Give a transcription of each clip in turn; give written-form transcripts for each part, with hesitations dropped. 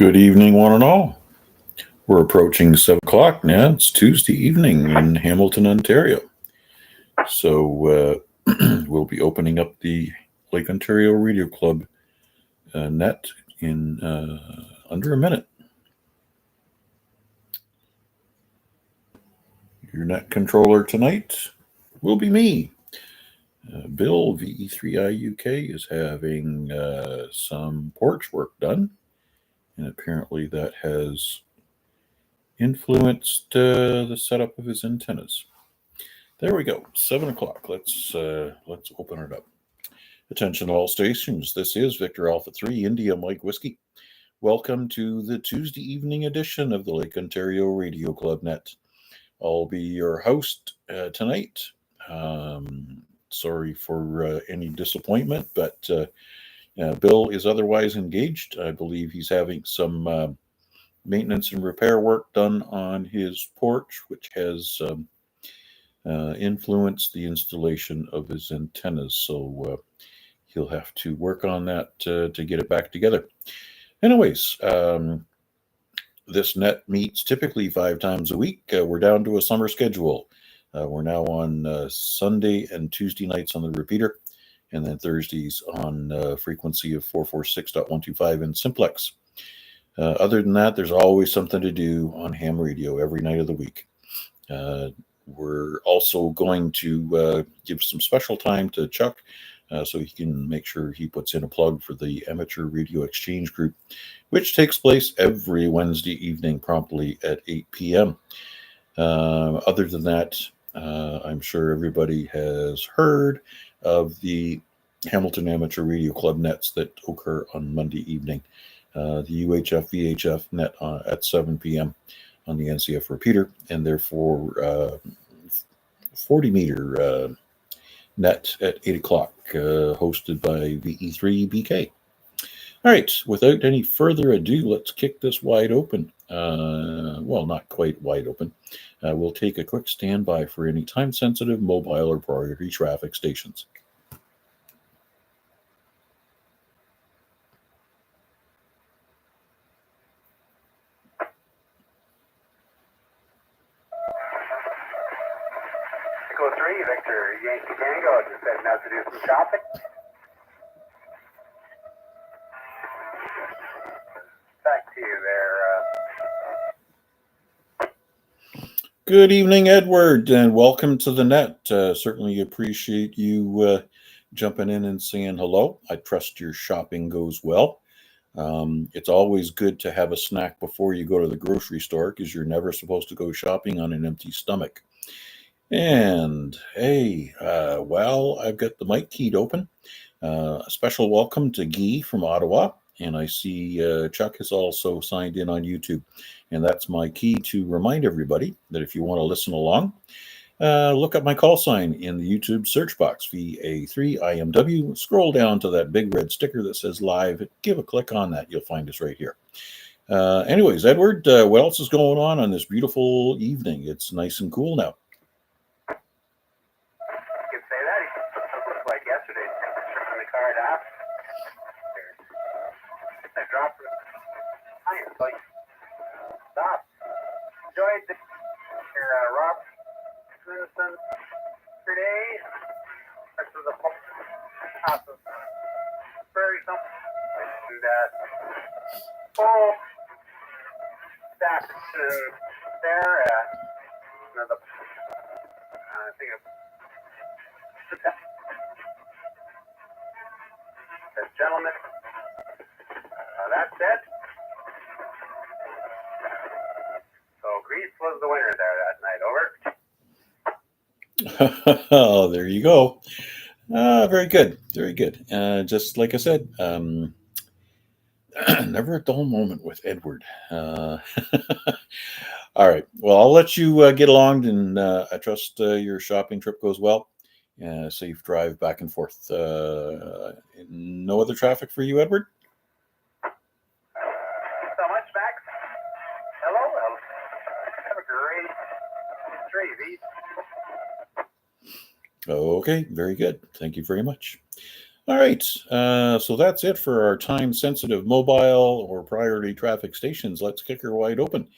Good evening, one and all. We're approaching 7 o'clock now. It's Tuesday evening in Hamilton, Ontario. So we'll be opening up the Lake Ontario Radio Club net in under a minute. Your net controller tonight will be me. Bill, VA3IMW, is having some porch work done, and apparently that has influenced the setup of his antennas. There we go. 7 o'clock. Let's open it up. Attention all stations. This is Victor Alpha 3 India Mike Whiskey. Welcome to the Tuesday evening edition of the Lake Ontario Radio Club Net. I'll be your host tonight. Sorry for any disappointment, but Bill is otherwise engaged. I believe he's having some maintenance and repair work done on his porch, which has influenced the installation of his antennas. So he'll have to work on that to get it back together. Anyways, this net meets typically 5 times a week. We're down to a summer schedule. We're now on Sunday and Tuesday nights on the repeater, and then Thursdays on frequency of 446.125 in simplex. Other than that, there's always something to do on ham radio every night of the week. We're also going to give some special time to Chuck so he can make sure he puts in a plug for the Amateur Radio Exchange Group, which takes place every Wednesday evening promptly at 8 p.m. Other than that, I'm sure everybody has heard of the Hamilton Amateur Radio Club nets that occur on Monday evening. The UHF VHF net at 7 p.m. on the NCF repeater, and therefore 40 meter net at 8 o'clock, hosted by VE3BK. All right, without any further ado, let's kick this wide open. Well, not quite wide open. We'll take a quick standby for any time-sensitive mobile or priority traffic stations. Echo 3, Victor Yankee Tango, just heading out to do some shopping. Back to you there. Good evening, Edward, and welcome to the net. Certainly appreciate you jumping in and saying hello. I trust your shopping goes well. It's always good to have a snack before you go to the grocery store, because you're never supposed to go shopping on an empty stomach. And hey, well, I've got the mic keyed open. A special welcome to Guy from Ottawa. And I see Chuck has also signed in on YouTube. And that's my key to remind everybody that if you want to listen along, look up my call sign in the YouTube search box, VA3IMW. Scroll down to that big red sticker that says live. Give a click on that. You'll find us right here. Anyways, Edward, what else is going on this beautiful evening? It's nice and cool now. You can say that. It looked like yesterday, turning the car down. I dropped it. It's like, stop. Enjoyed your Rob Citizen today. This was a top of very something. And full staff there. Another, I think the gentleman. That's it. So Greece was the winner there that night. Over. Oh, there you go. Very good. Very good. Just like I said, never a dull moment with Edward. All right. Well, I'll let you get along, and I trust your shopping trip goes well. Safe drive back and forth. No other traffic for you, Edward? So much, Max. Hello. Have a great 3, V. Okay, very good. Thank you very much. All right, so that's it for our time-sensitive mobile or priority traffic stations. Let's kick her wide open.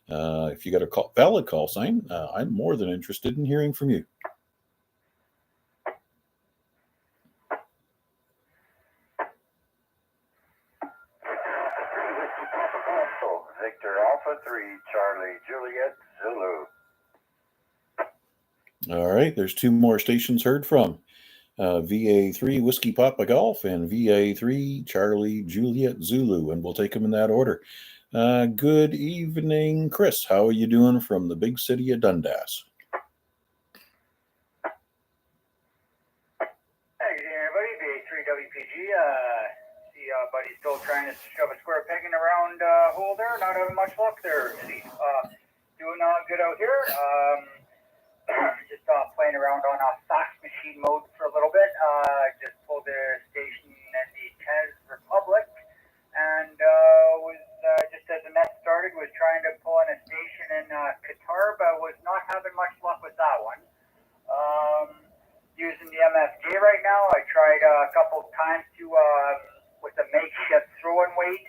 If you got a valid call sign, I'm more than interested in hearing from you. Victor Alpha 3, Charlie Juliet Zulu. All right, there's two more stations heard from. VA3 Whiskey Papa Golf and VA3 Charlie Juliet Zulu, and we'll take them in that order. Good evening, Chris. How are you doing from the big city of Dundas? Hey, good evening, everybody. VA3WPG. See, buddy's still trying to shove a square peg in a round hole there. Not having much luck there. See, doing good out here. Just playing around on fax machine mode for a little bit. Just pulled the station in the Czech Republic, and was just as the net started, was trying to pull in a station in Qatar, but was not having much luck with that one. Using the MFJ right now. I tried a couple times to with a makeshift throwing weight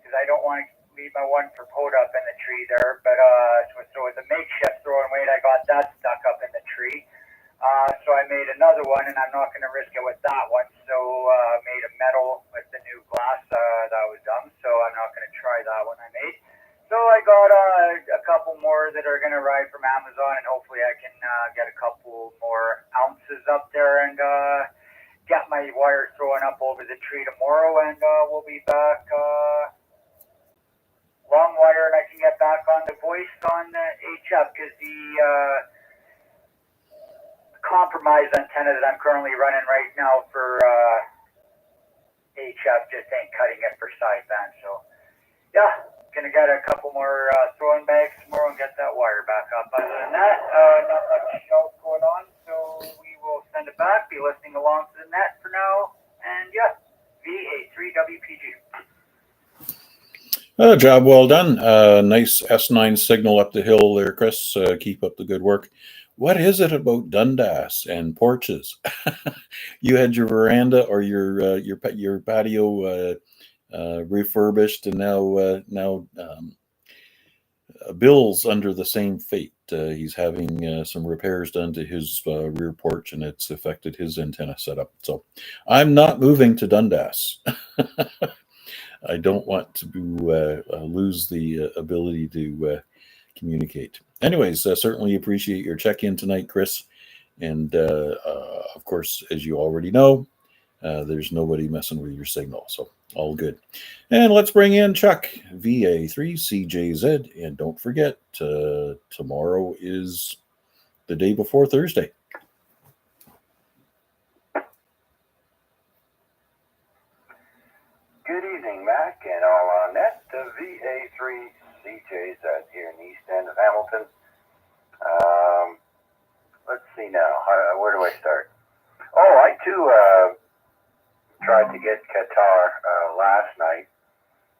because I don't want to leave my one for put up in the tree there. But so with a makeshift throwing weight, I got that stuck up in the tree. So I made another one, and I'm not going to risk it with that one. So made a metal with the new glass. That was dumb. So I'm not going to try that one I made. So I got a couple more that are going to ride from Amazon, and hopefully I can get a couple more ounces up there and get my wire thrown up over the tree tomorrow, and we'll be back long wire, and I can get back on the voice on the HF because the compromised antenna that I'm currently running right now for HF just ain't cutting it for sideband. So yeah. Gonna get a couple more throwing bags tomorrow and get that wire back up. Other than that, not much else going on, so we will send it back. Be listening along to the net for now, and yeah, VA3WPG. Job well done. Nice S9 signal up the hill there, Chris. Keep up the good work. What is it about Dundas and porches? You had your veranda or your patio refurbished, and now Bill's under the same fate. He's having some repairs done to his rear porch, and it's affected his antenna setup. So I'm not moving to Dundas. I don't want to lose the ability to communicate. Anyways, certainly appreciate your check-in tonight, Chris. And of course, as you already know, there's nobody messing with your signal. So all good. And let's bring in Chuck, VA3CJZ. And don't forget, tomorrow is the day before Thursday. Good evening, Mac, and all on net. VA3CJZ here in the east end of Hamilton. Let's see now. Where do I start? Oh, I too tried to get Qatar last night.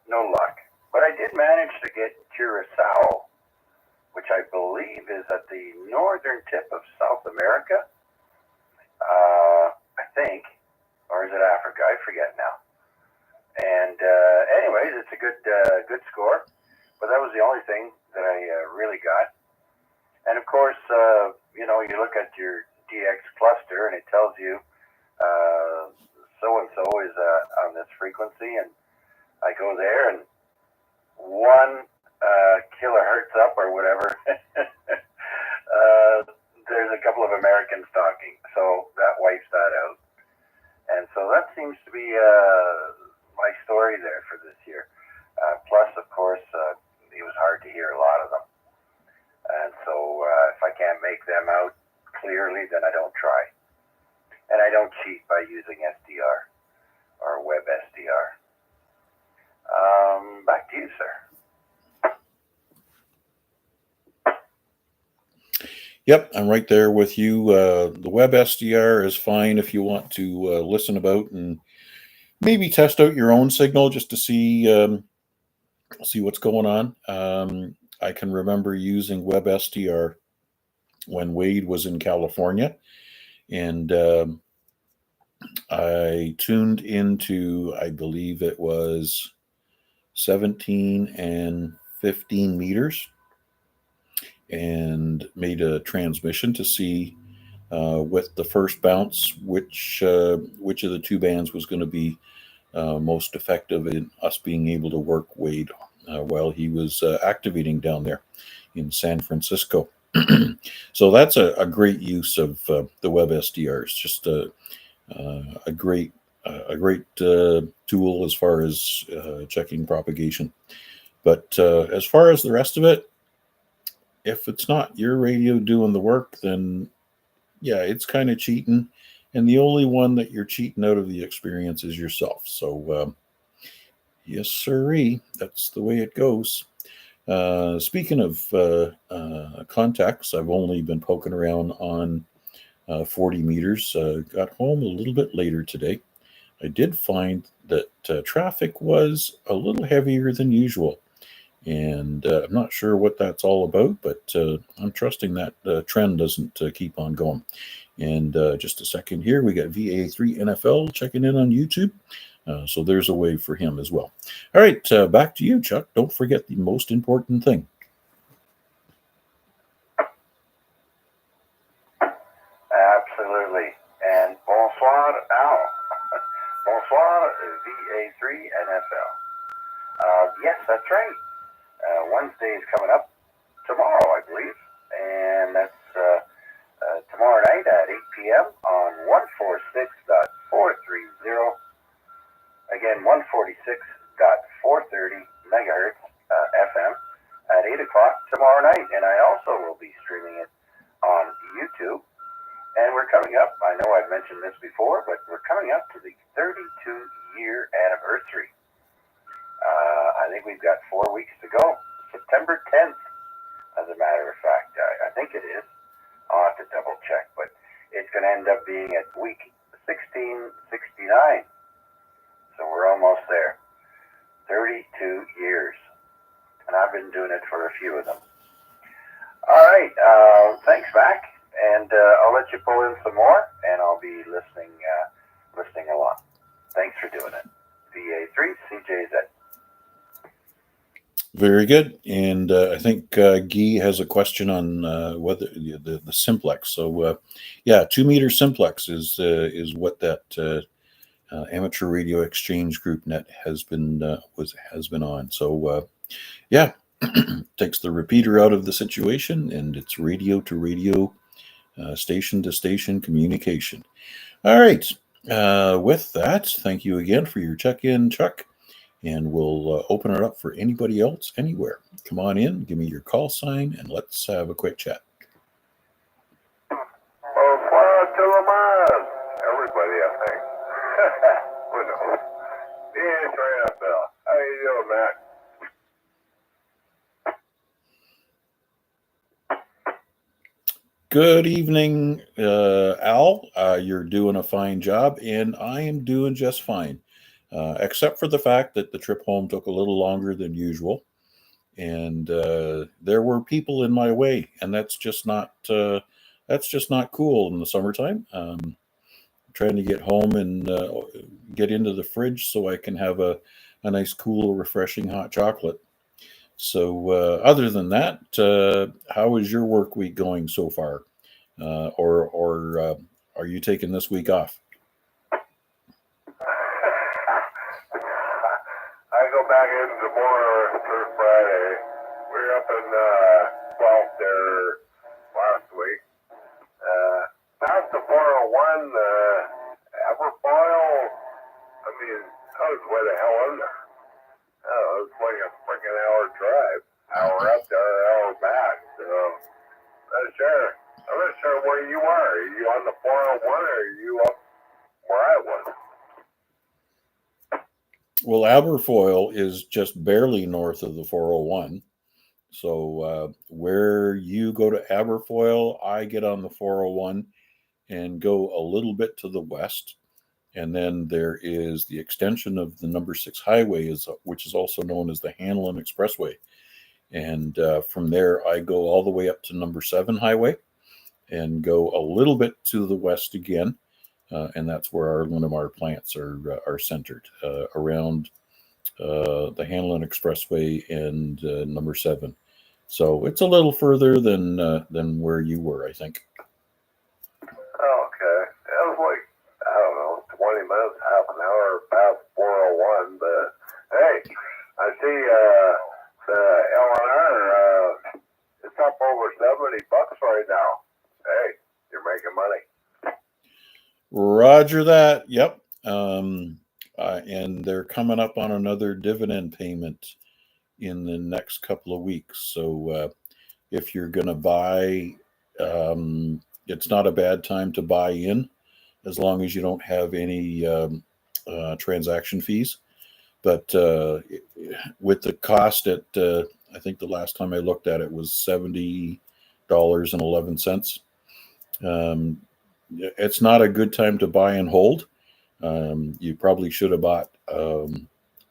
No luck. But I did manage to get Curacao, which I believe is at the northern tip of South America. I think. Or is it Africa? I forget now. And anyways, it's a good score. But that was the only thing that I really got. And of course, you look at your DX cluster and it tells you so-and-so is on this frequency. And I go there and 1 kilohertz up or whatever, there's a couple of Americans talking. So that wipes that out. And so that seems to be my story there for this year. Plus, of course, it was hard to hear a lot of them. And so if I can't make them out clearly, then I don't try. And I don't cheat by using SDR or web SDR. Back to you, sir. Yep, I'm right there with you. The web SDR is fine if you want to listen about and maybe test out your own signal just to see what's going on. I can remember using web SDR when Wade was in California, and I tuned into, I believe it was 17 and 15 meters, and made a transmission to see with the first bounce which of the two bands was going to be most effective in us being able to work Wade while he was activating down there in San Francisco. So that's a great use of the web SDR. It's just a great tool as far as checking propagation. But as far as the rest of it, if it's not your radio doing the work, then yeah, it's kind of cheating. And the only one that you're cheating out of the experience is yourself. So, yes, sirree, that's the way it goes. Speaking of contacts, I've only been poking around on 40 meters. Got home a little bit later today. I did find that traffic was a little heavier than usual. And I'm not sure what that's all about, but I'm trusting that trend doesn't keep on going. And just a second here, we got VA3IMW checking in on YouTube. So there's a way for him as well. All right, back to you, Chuck. Don't forget the most important thing. Absolutely. And bonsoir, Al. Bonsoir, VA3NFL. Yes, that's right. Wednesday is coming up tomorrow, I believe. And that's tomorrow night at 8 p.m. on 146.430. Again, 146.430 megahertz FM at 8 o'clock tomorrow night. And I also will be streaming it on YouTube. And we're coming up, I know I've mentioned this before, but we're coming up to the 32-year anniversary. I think we've got 4 weeks to go. September 10th, as a matter of fact. I think it is. I'll have to double check, but it's going to end up being at week 1669. So we're almost there. 32 years. And I've been doing it for a few of them. All right. Thanks, Mac. And I'll let you pull in some more, and I'll be listening along. Thanks for doing it. VA3 CJZ. Very good. And I think Guy has a question on whether the simplex. So, yeah, 2 meter simplex is what that amateur radio exchange group net has been on. So, yeah, takes the repeater out of the situation, and it's radio to radio, station to station communication. All right. With that, thank you again for your check-in, Chuck. And we'll open it up for anybody else anywhere. Come on in, give me your call sign, and let's have a quick chat. Bonsoir to the man. Everybody, I think. Who knows? VA3NFL. How you doing, Matt? Good evening, Al. You're doing a fine job, and I am doing just fine. Except for the fact that the trip home took a little longer than usual, and there were people in my way, and that's just not cool in the summertime. Trying to get home and get into the fridge so I can have a nice, cool, refreshing hot chocolate. So other than that, how is your work week going so far, or are you taking this week off? I go back in tomorrow through Friday. We're up in 12th there last week. Past the 401, Aberfoyle. I mean, I was way the hell in there. Oh, it was like a freaking hour drive. Hour up there, hour back. So, I'm not sure where you are. Are you on the 401 or are you up where I was? Well, Aberfoyle is just barely north of the 401. So where you go to Aberfoyle, I get on the 401 and go a little bit to the west. And then there is the extension of the number 6 highway, which is also known as the Hanlon Expressway. And from there, I go all the way up to number 7 highway and go a little bit to the west again and that's where our Linamar plants are centered around the Hanlon Expressway and number 7. So it's a little further than where you were, I think. Oh, okay. It was like, I don't know, 20 minutes, half an hour past 4:01, but hey, I see the LNR, it's up over $70 right now. Hey, you're making money. Roger that. Yep. And they're coming up on another dividend payment in the next couple of weeks. So if you're going to buy, it's not a bad time to buy in, as long as you don't have any transaction fees. But with the cost at, I think the last time I looked at it was $70.11. It's not a good time to buy and hold. You probably should have bought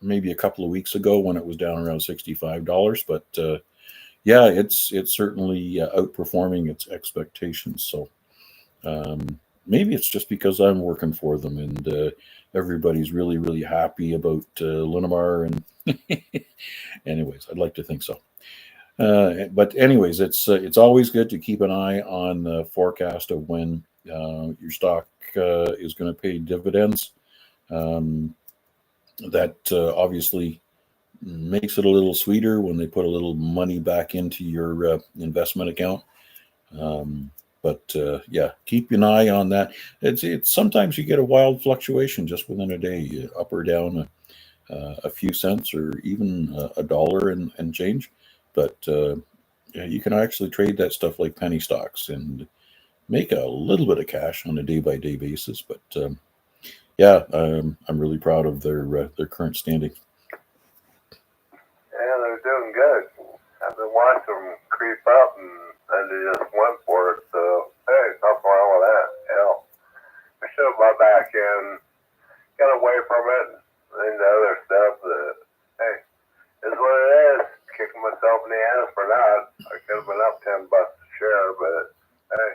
maybe a couple of weeks ago when it was down around $65. But yeah, it's certainly outperforming its expectations. So maybe it's just because I'm working for them and everybody's really, really happy about Linamar. And anyways, I'd like to think so. But anyways, it's always good to keep an eye on the forecast of when your stock is going to pay dividends. That obviously makes it a little sweeter when they put a little money back into your investment account. But yeah, keep an eye on that. It's sometimes you get a wild fluctuation just within a day, up or down a few cents or even $1 and change. But yeah, you can actually trade that stuff like penny stocks and make a little bit of cash on a day-by-day basis. But yeah, I'm really proud of their current standing. Yeah, they're doing good. I've been watching them creep up and they just went for it. So, hey, nothing wrong with that. Hell, I should have bought back in, got away from it, and the other stuff that, hey, is what it is. Kicking myself in the ass for that. I could have been up $10 a share, but hey,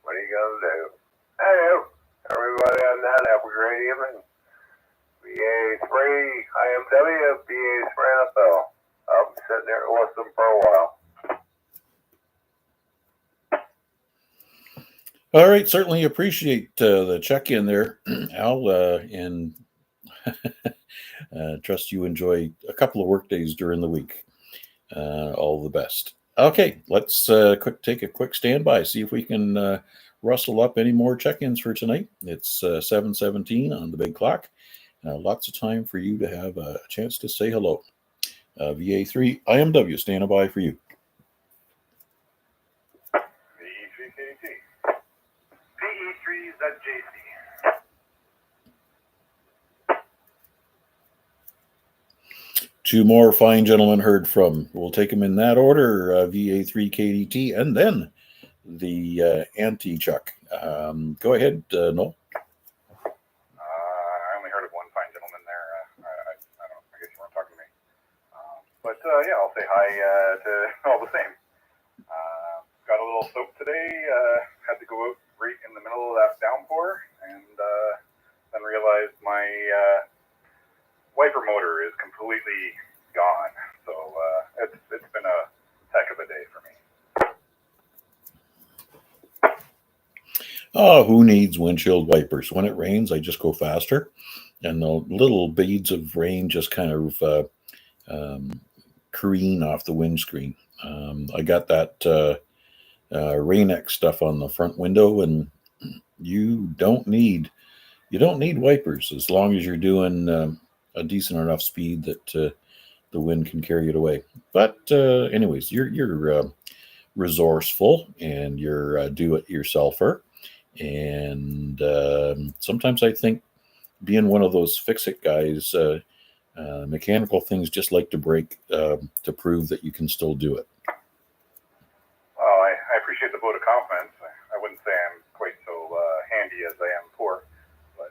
what are you gonna do? Hey, everybody on that, have a great evening. VA3IMW, VA3NFL. I'll be sitting there listening for a while. All right, certainly appreciate the check-in there, Al, and trust you enjoy a couple of work days during the week. All the best. Okay, let's take a quick standby, see if we can rustle up any more check-ins for tonight. It's 7:17 on the big clock. Lots of time for you to have a chance to say hello. VA3IMW standing by for you. VE3KT. PE3ZJC. Two more fine gentlemen heard from. We'll take them in that order, VA3KDT, and then the anti-chuck. Go ahead, Noel. I only heard of one fine gentleman there. I don't know. I guess you weren't talking to me. But yeah, I'll say hi to all the same. Got a little soap today. Had to go out right in the middle of that downpour, and then realized my wiper motor is completely gone. So it's been a heck of a day for me. Oh, who needs windshield wipers? When it rains, I just go faster, and the little beads of rain just kind of careen off the windscreen. I got that Rain-X stuff on the front window, and you don't need wipers as long as you're doing a decent enough speed that the wind can carry it away. But anyways, you're resourceful and you're a do-it-yourselfer. And sometimes I think being one of those fix-it guys, mechanical things just like to break to prove that you can still do it. Well, I appreciate the vote of confidence. I wouldn't say I'm quite so handy as I am poor, but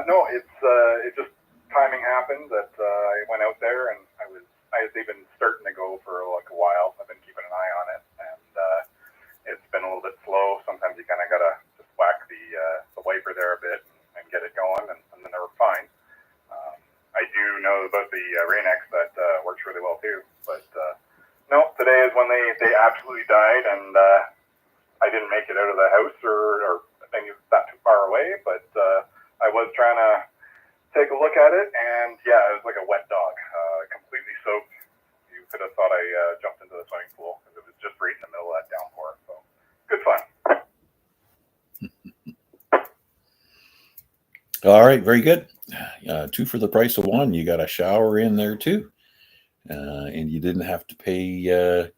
no, it just timing happened that I went out there and I was even starting to go for like a while. I've been keeping an eye on it, and it's been a little bit slow. Sometimes you kind of gotta just whack All right, very good. Two for the price of one. You got a shower in there too, and you didn't have to pay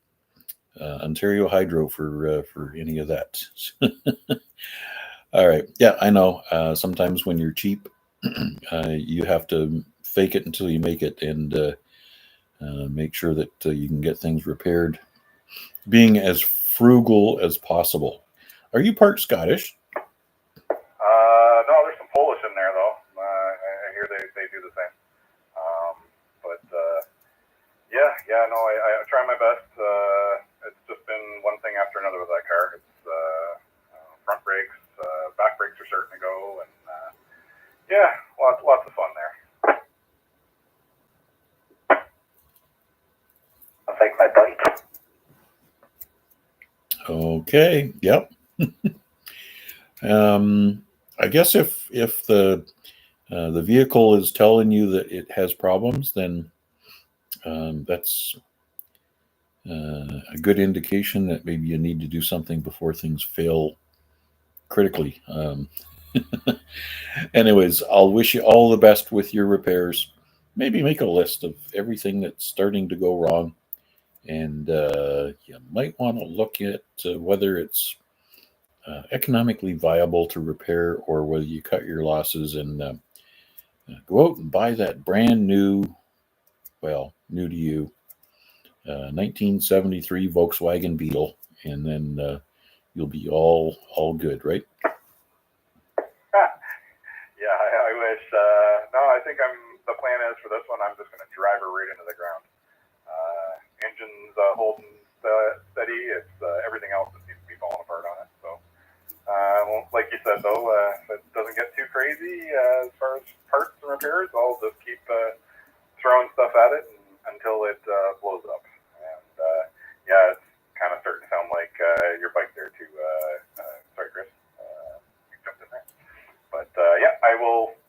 Ontario Hydro for any of that. All right, yeah, I know. Sometimes when you're cheap, you have to fake it until you make it, and make sure that you can get things repaired. Being as frugal as possible. Are you part Scottish? No, there's some Polish in there though. I hear they do the same. But yeah, no, I try my best. It's just been one thing after another with that car. It's front brakes, back brakes are starting to go, and yeah, lots of fun there. I'll take my bike. Okay. Yep. I guess if the vehicle is telling you that it has problems, then that's a good indication that maybe you need to do something before things fail critically. Anyways, I'll wish you all the best with your repairs. Maybe make a list of everything that's starting to go wrong, and you might want to look at whether it's economically viable to repair, or whether you cut your losses and go out and buy that brand new, well, new to you, 1973 Volkswagen Beetle, and then you'll be all good, right? Yeah, I wish. No, I think the plan is for this one, I'm just going to drive her right into the ground. Engine's holding steady. It's everything else that seems to be falling apart on it. So, well, like you said though, if it doesn't get too crazy as far as parts and repairs, I'll just keep throwing stuff at it until it blows up. And yeah, it's kind of starting to sound like your bike there too. Sorry, Chris. You jumped in there. But yeah, I will,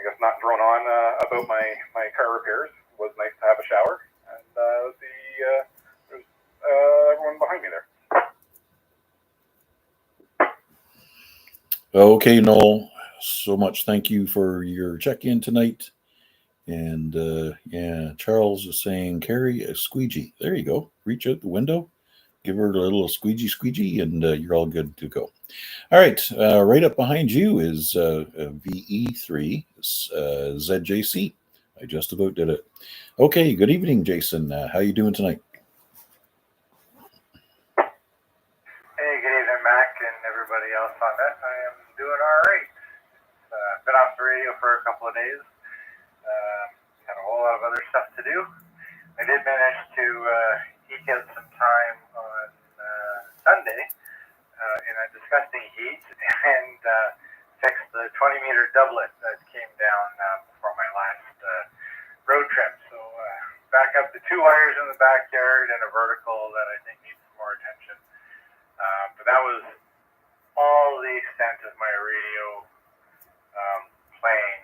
I guess, not drone on about my car repairs. It was nice to have a shower, and there's everyone behind me there. Okay, Noel, so much thank you for your check-in tonight. And yeah, Charles is saying carry a squeegee. There you go. Reach out the window, give her a little squeegee, and you're all good to go. All right, right up behind you is VE3 ZJC. I just about did it. Okay, good evening, Jason. How you doing tonight? Hey, good evening, Mac, and everybody else on that. I am doing all right. Been off the radio for a couple of days. Had a whole lot of other stuff to do. I did manage to eke out some time on Sunday in a disgusting heat and fix the 20-meter doublet that came down before my last road trip. So back up to 2 wires in the backyard and a vertical that I think needs some more attention. But that was all the extent of my radio playing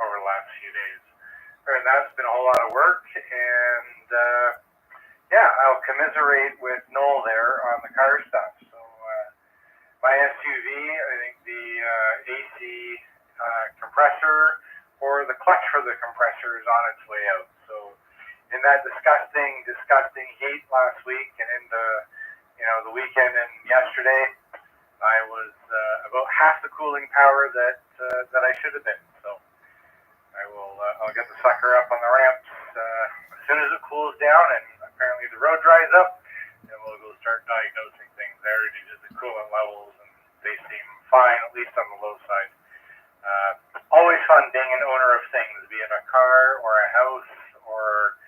over the last few days. And that's been a whole lot of work, and yeah, I'll commiserate with Noel there on the car stuff. So my SUV, I think the AC compressor or the clutch for the compressor is on its way out. So in that disgusting heat last week and into the weekend and yesterday, I was about half the cooling power that I should have been. So I'll get the sucker up on the ramps as soon as it cools down, and apparently the road dries up, then we'll go start diagnosing things. I already did the coolant levels, and they seem fine, at least on the low side. Always fun being an owner of things, be it a car or a house or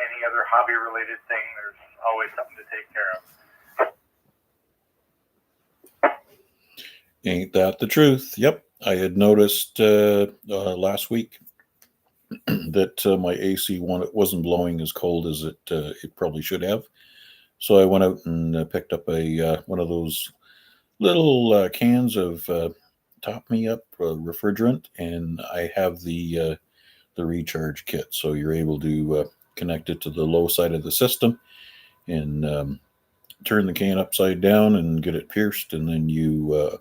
any other hobby-related thing. There's always something to take care of. Ain't that the truth? Yep, I had noticed last week that my AC wasn't blowing as cold as it probably should have. So I went out and picked up a one of those little cans of Top Me Up refrigerant, and I have the recharge kit. So you're able to connect it to the low side of the system and turn the can upside down and get it pierced, and then you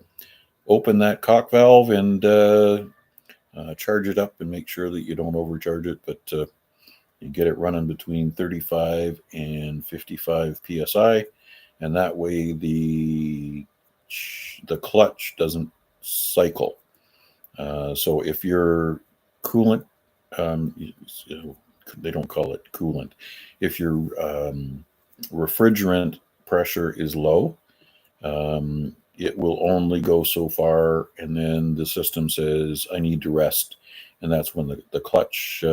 open that cock valve and charge it up and make sure that you don't overcharge it, but you get it running between 35 and 55 psi, and that way the clutch doesn't cycle. So if your coolant, they don't call it coolant, if your refrigerant pressure is low, it will only go so far, and then the system says, I need to rest. And that's when the clutch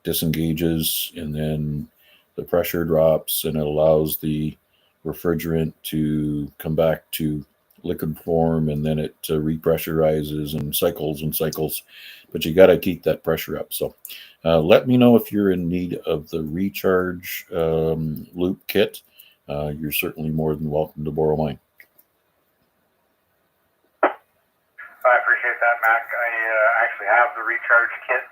disengages, and then the pressure drops, and it allows the refrigerant to come back to liquid form, and then it repressurizes and cycles. But you got to keep that pressure up. So let me know if you're in need of the recharge loop kit. You're certainly more than welcome to borrow mine. I appreciate that, Mac. I actually have the recharge kit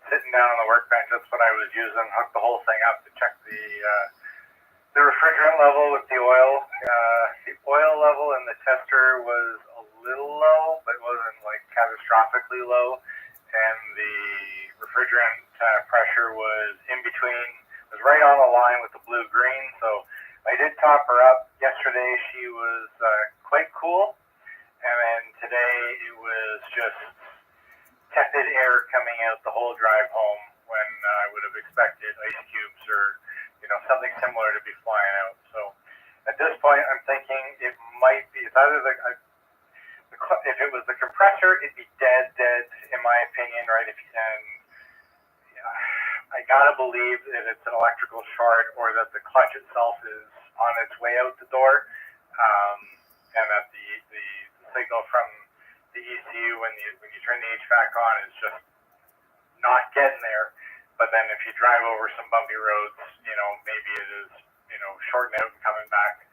sitting down on the workbench. That's what I was using. Hooked the whole thing up to check the refrigerant level with the oil. The oil level in the tester was a little low, but it wasn't like catastrophically low. And the refrigerant pressure was in between, was right on the line with the blue-green. So I did top her up. Yesterday she was quite cool. And then today it was just tepid air coming out the whole drive home when I would have expected ice cubes or, something similar to be flying out. So at this point, I'm thinking it might be, it's either if it was the compressor, it'd be dead, in my opinion, right? I gotta believe that it's an electrical short, or that the clutch itself is on its way out the door, and that the signal from the ECU when you turn the HVAC on is just not getting there. But then if you drive over some bumpy roads, maybe it is, shorting out and coming back,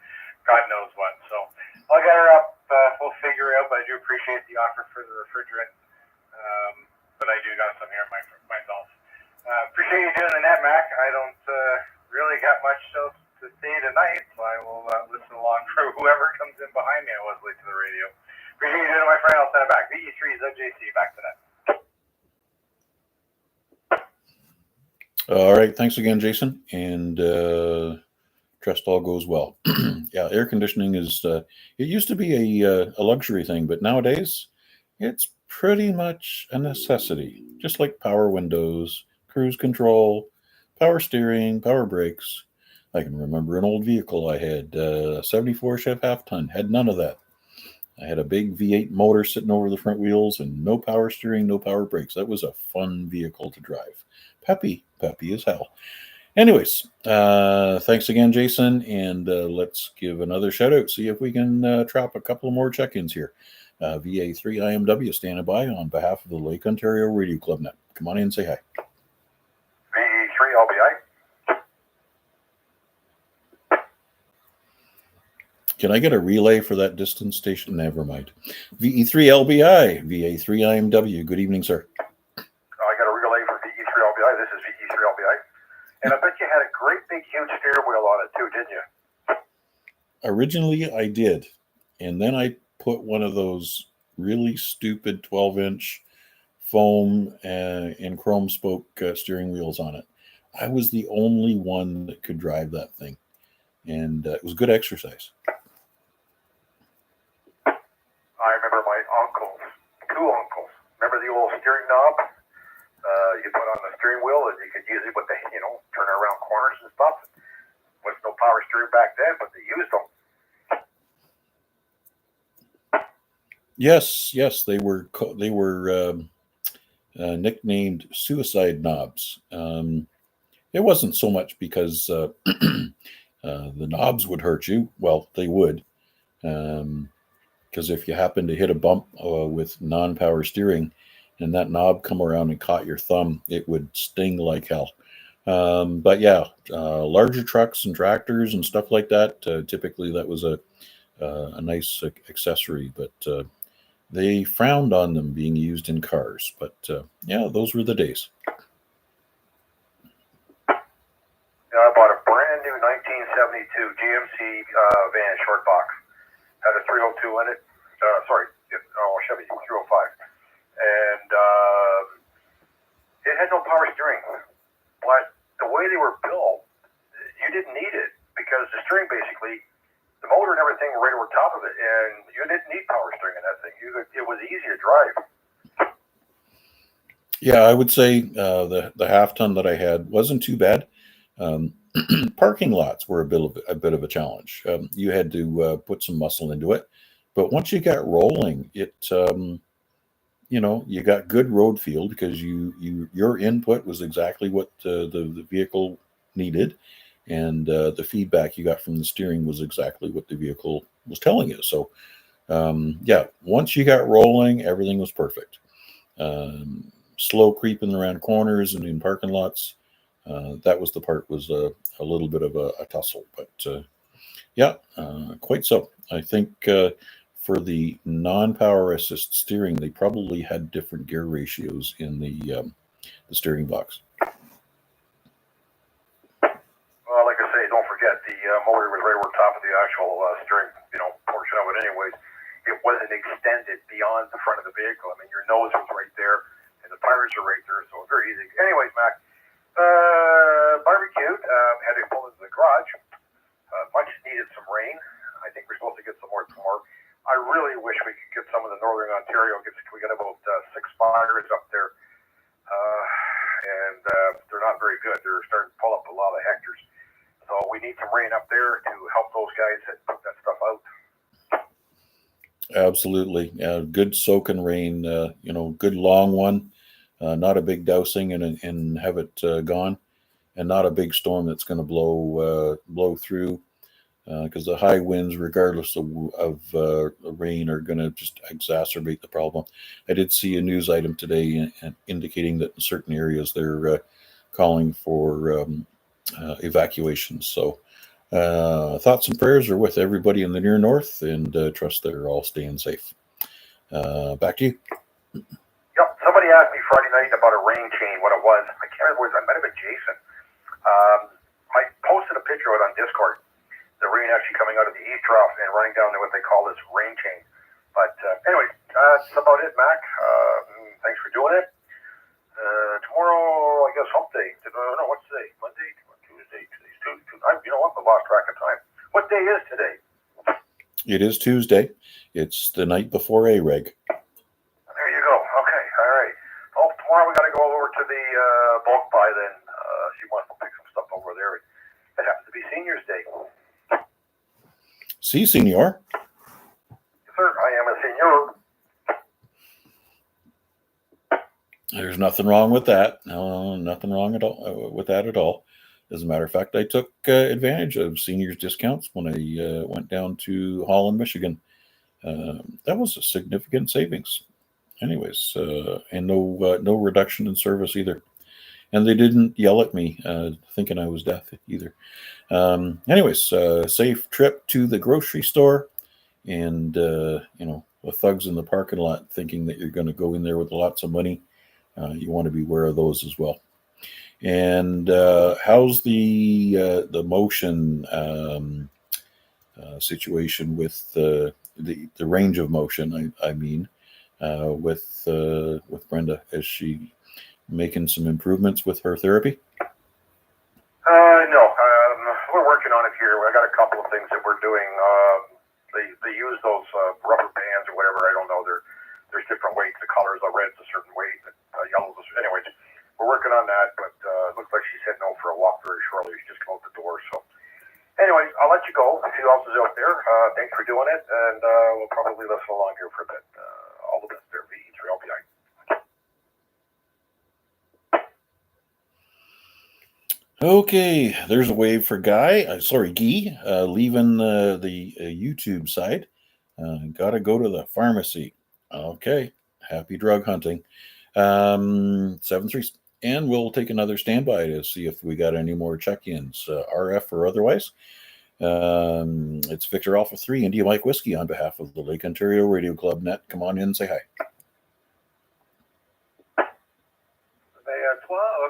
God knows what. So I'll get her up. We'll figure it out. But I do appreciate the offer for the refrigerant. But I do got some here myself. Appreciate you doing the net, Mac. I don't really got much else to say tonight, so I will listen along for whoever comes in behind me. I was late to the radio. Appreciate you doing it, my friend. I'll send it back. VA3IMW, back to that. All right. Thanks again, Jason. And trust all goes well. Yeah, air conditioning is, it used to be a luxury thing, but nowadays it's pretty much a necessity. Just like power windows, cruise control, power steering, power brakes. I can remember an old vehicle I had, 74 Chev half-ton, had none of that. I had a big V8 motor sitting over the front wheels and no power steering, no power brakes. That was a fun vehicle to drive. Peppy as hell. Anyways, thanks again, Jason, and let's give another shout out. See if we can trap a couple more check-ins here. VA3IMW standing by on behalf of the Lake Ontario Radio Club Net. Come on in and say hi. VA3LBI. Can I get a relay for that distance station? Never mind. VE3LBI, VA3IMW. Good evening, sir. I got a relay for VE3LBI. This is VE3LBI. And I bet you had a great big huge steering wheel on it too, didn't you? Originally, I did. And then I put one of those really stupid 12-inch foam and chrome spoke steering wheels on it. I was the only one that could drive that thing. And it was good exercise. I remember my two uncles. Remember the old steering knob you put on the steering wheel, and you could use it with the, turn around corners and stuff. There was no power steering back then, but they used them. Yes, they were nicknamed suicide knobs. It wasn't so much because the knobs would hurt you. Well, they would, because if you happen to hit a bump with non-power steering and that knob come around and caught your thumb, it would sting like hell. But yeah, larger trucks and tractors and stuff like that, typically that was a nice accessory, but they frowned on them being used in cars. But yeah, those were the days. I bought a brand new 1972 GMC van short box. Had a 302 in it. Chevy 305, and it had no power steering. But the way they were built, you didn't need it because the steering basically, the motor and everything were right over top of it, and you didn't need power steering in that thing. It was easy to drive. Yeah, I would say the half ton that I had wasn't too bad. Parking lots were a bit of a challenge. You had to put some muscle into it, but once you got rolling, you got good road feel because your input was exactly what the vehicle needed, and the feedback you got from the steering was exactly what the vehicle was telling you. So yeah, once you got rolling, everything was perfect. Slow creeping around corners and in parking lots, that was the part was a little bit of a tussle, but yeah, quite so. I think for the non-power assist steering, they probably had different gear ratios in the steering box. Well, like I say, don't forget the motor was right over top of the actual steering, portion of it. Anyways, it wasn't extended beyond the front of the vehicle. I mean, your nose was right there, and the tires are right there, so very easy. Anyways, Mac, barbecued, had to pull into the garage. Much needed some rain. I think we're supposed to get some more tomorrow. I really wish we could get some of the northern Ontario. We got about 6 fires up there, and they're not very good. They're starting to pull up a lot of hectares. So we need some rain up there to help those guys that put that stuff out. Absolutely, good soaking rain. Good long one, not a big dousing and have it gone, and not a big storm that's going to blow through. Because the high winds, regardless of rain, are going to just exacerbate the problem. I did see a news item today indicating that in certain areas they're calling for evacuations. So thoughts and prayers are with everybody in the near north, and trust they're all staying safe. Back to you. Yep. Somebody asked me Friday night about a rain chain, what it was. I can't remember what it was. I might have been Jason. I posted a picture of it on Discord. The rain actually coming out of the east trough and running down to what they call this rain chain. But anyway, that's about it, Mac. Thanks for doing it. Tomorrow, I guess, hump day. No, what's today? Monday? Tuesday? Today's Tuesday. You know what? I lost track of time. What day is today? It is Tuesday. It's the night before A-Reg. There you go. Okay. All right. Well, tomorrow we got to go over to the bulk buy then. She wants to pick some stuff over there. It happens to be Senior's Day. Si, senor. Yes, sir. I am a senior. There's nothing wrong with that. No, nothing wrong at all with that at all. As a matter of fact, I took advantage of seniors discounts when I went down to Holland, Michigan. That was a significant savings. Anyways, and no reduction in service either. And they didn't yell at me thinking I was deaf either. Anyways, safe trip to the grocery store, and the thugs in the parking lot thinking that you're going to go in there with lots of money. You want to be aware of those as well. And how's the motion situation with the range of motion? I mean, with Brenda, is she making some improvements with her therapy? No, we're working on it here. I got a couple of things that we're doing. They use those rubber bands or whatever. I don't know. There's different weights. The colors, the red's a certain weight, yellow's anyways. We're working on that, but it looks like she's heading out for a walk very shortly. She just came out the door. So, anyways, I'll let you go. See who else is out there. Thanks for doing it, and we'll probably listen along here for a bit. All the best there, VA3IMW. Okay, there's a wave for Guy. Guy, leaving the YouTube side. Gotta go to the pharmacy. Okay, happy drug hunting. 7-3, and we'll take another standby to see if we got any more check-ins, RF or otherwise. It's Victor Alpha 3, India Mike Whiskey on behalf of the Lake Ontario Radio Club Net. Come on in, say hi.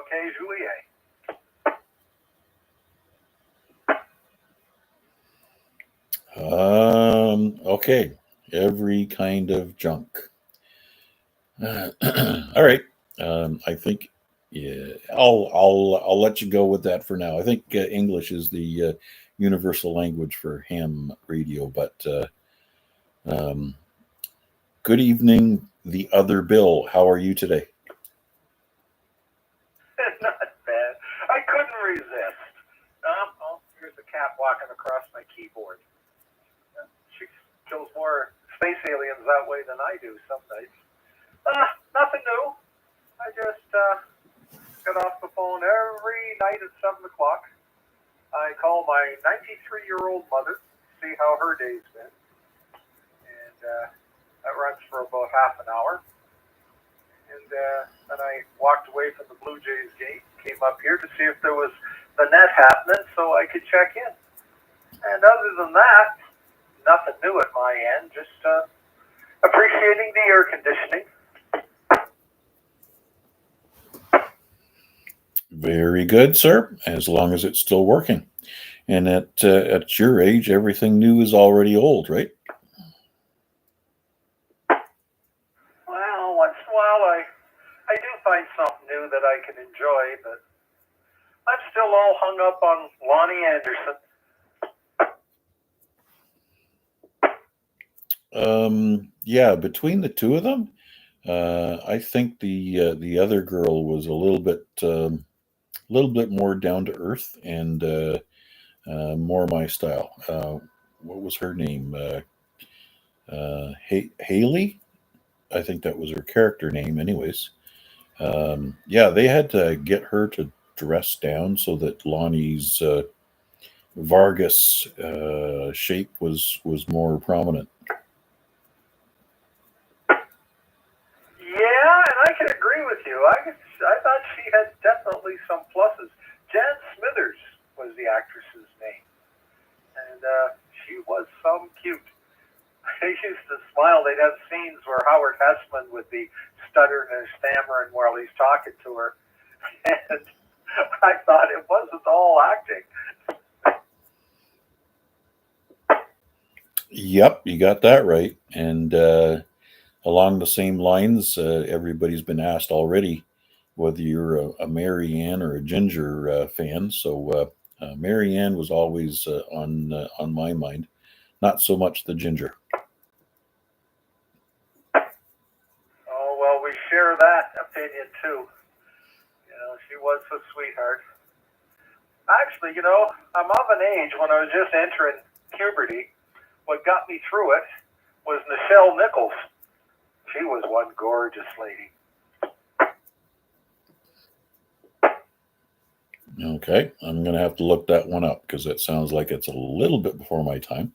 Okay, Juliet. Okay, every kind of junk. All right. I think, yeah, I'll let you go with that for now. I think English is the universal language for ham radio. But um, good evening, the other Bill. How are you today? Not bad. I couldn't resist. Oh, here's the cat walking across my keyboard. She kills more space aliens that way than I do some nights. Nothing new. I just get off the phone every night at 7 o'clock. I call my 93-year-old mother, see how her day's been. And that runs for about half an hour. And then I walked away from the Blue Jays game, came up here to see if there was the net happening so I could check in. And other than that, nothing new at my end, just appreciating the air conditioning. Very good, sir. As long as it's still working. And at your age, everything new is already old, right? Well, once in a while I do find something new that I can enjoy, but I'm still all hung up on Lonnie Anderson. Yeah, between the two of them, I think the other girl was a little bit more down to earth and more my style. What was her name? Haley. I think that was her character name, anyways. Yeah, they had to get her to dress down so that Lonnie's Vargas shape was more prominent. Yeah, and I can agree with you. I thought she had definitely some pluses. Jan Smithers was the actress's name, and she was some cute. I used to smile. They'd have scenes where Howard Hessman would be stuttering and stammering while he's talking to her, and I thought it wasn't all acting. Yep, you got that right. And along the same lines, everybody's been asked already whether you're a Mary Ann or a Ginger fan. So Mary Ann was always on my mind, not so much the Ginger. Oh, well, we share that opinion too. You know, she was a sweetheart. Actually, you know, I'm of an age when I was just entering puberty. What got me through it was Nichelle Nichols. She was one gorgeous lady. Okay, I'm going to have to look that one up because that sounds like it's a little bit before my time.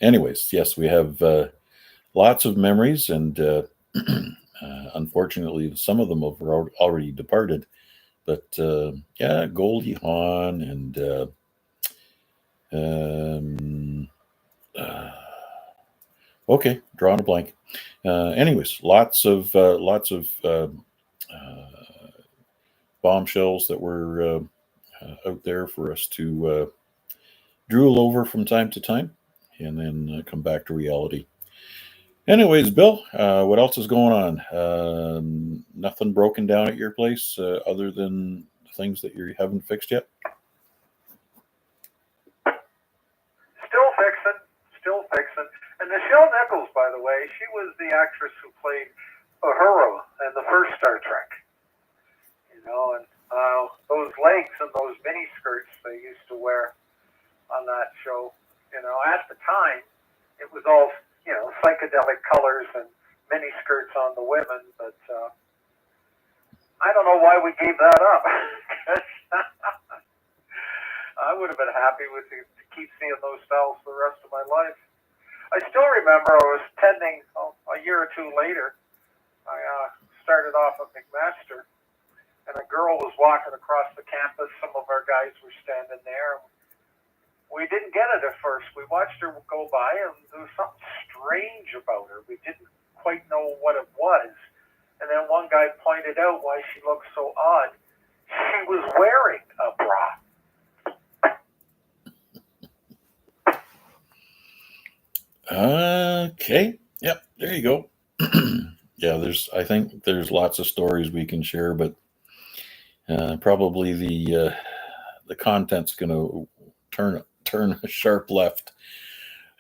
Anyways, yes, we have lots of memories, and unfortunately, some of them have already departed. But yeah, Goldie Hawn and okay, drawing a blank. Anyways, lots of bombshells that were out there for us to drool over from time to time, and then come back to reality. Anyways, Bill, what else is going on? Nothing broken down at your place other than things that you haven't fixed yet? Still fixing. And Nichelle Nichols, by the way, she was the actress who played Uhura in the first Star Trek. You know, and those legs and those mini skirts they used to wear on that show. You know, at the time, it was all, you know, psychedelic colors and mini skirts on the women, but I don't know why we gave that up. I would have been happy with to keep seeing those styles for the rest of my life. I still remember I was attending a year or two later. I started off at McMaster, and a girl was walking across the campus. Some of our guys were standing there. We didn't get it at first. We watched her go by, and there was something strange about her. We didn't quite know what it was. And then one guy pointed out why she looked so odd. She was wearing a bra. Okay. Yep. There you go. Yeah, I think there's lots of stories we can share, but probably the content's going to turn a sharp left.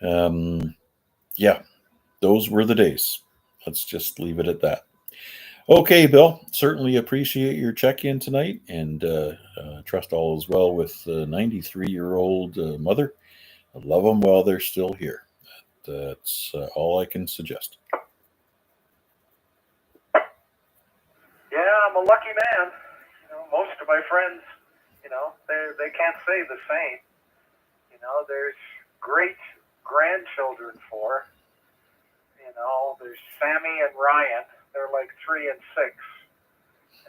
Yeah, those were the days. Let's just leave it at that. Okay, Bill, certainly appreciate your check-in tonight, and trust all is well with the 93-year-old mother. I love them while they're still here. That's all I can suggest. Yeah, I'm a lucky man. Most of my friends, they can't say the same. There's great grandchildren for. There's Sammy and Ryan. They're like 3 and 6,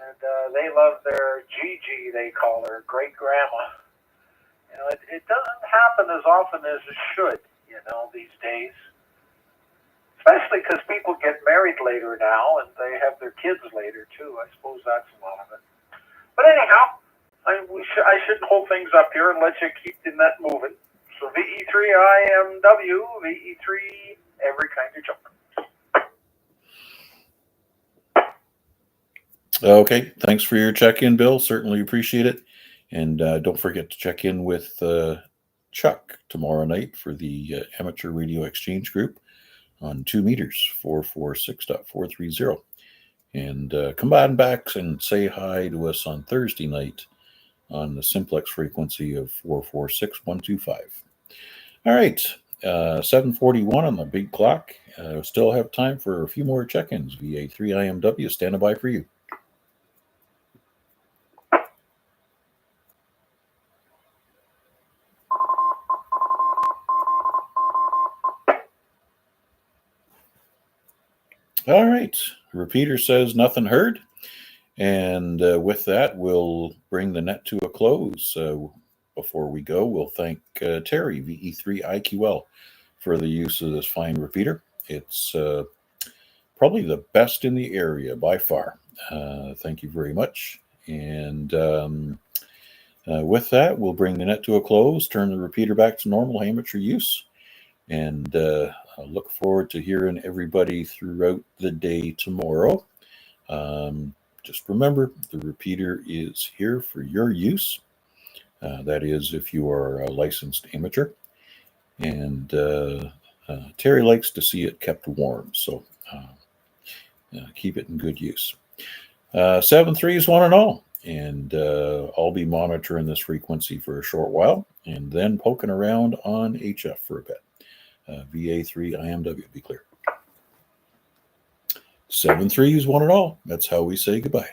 and they love their Gigi. They call her great grandma. It doesn't happen as often as it should. These days, especially because people get married later now, and they have their kids later too. I suppose that's a lot of it. But anyhow, I should hold things up here and let you keep the net moving. So VE3IMW, VE3, every kind of jump. Okay, thanks for your check-in, Bill. Certainly appreciate it. And don't forget to check in with Chuck tomorrow night for the Amateur Radio Exchange Group on 2 meters, 446.430. And come on back and say hi to us on Thursday night on the simplex frequency of 446.125. All right, 7:41 on the big clock. Still have time for a few more check-ins. VA3IMW standing by for you. All right. Repeater says nothing heard. And with that, we'll bring the net to a close. Before we go, we'll thank Terry, VE3IQL, for the use of this fine repeater. It's probably the best in the area by far. Thank you very much. And with that, we'll bring the net to a close, turn the repeater back to normal amateur use. And I look forward to hearing everybody throughout the day tomorrow. Just remember, the repeater is here for your use. That is, if you are a licensed amateur. And Terry likes to see it kept warm, so keep it in good use. 7.3s one and all. And I'll be monitoring this frequency for a short while and then poking around on HF for a bit. VA3IMW, be clear. 7.3s one and all. That's how we say goodbye.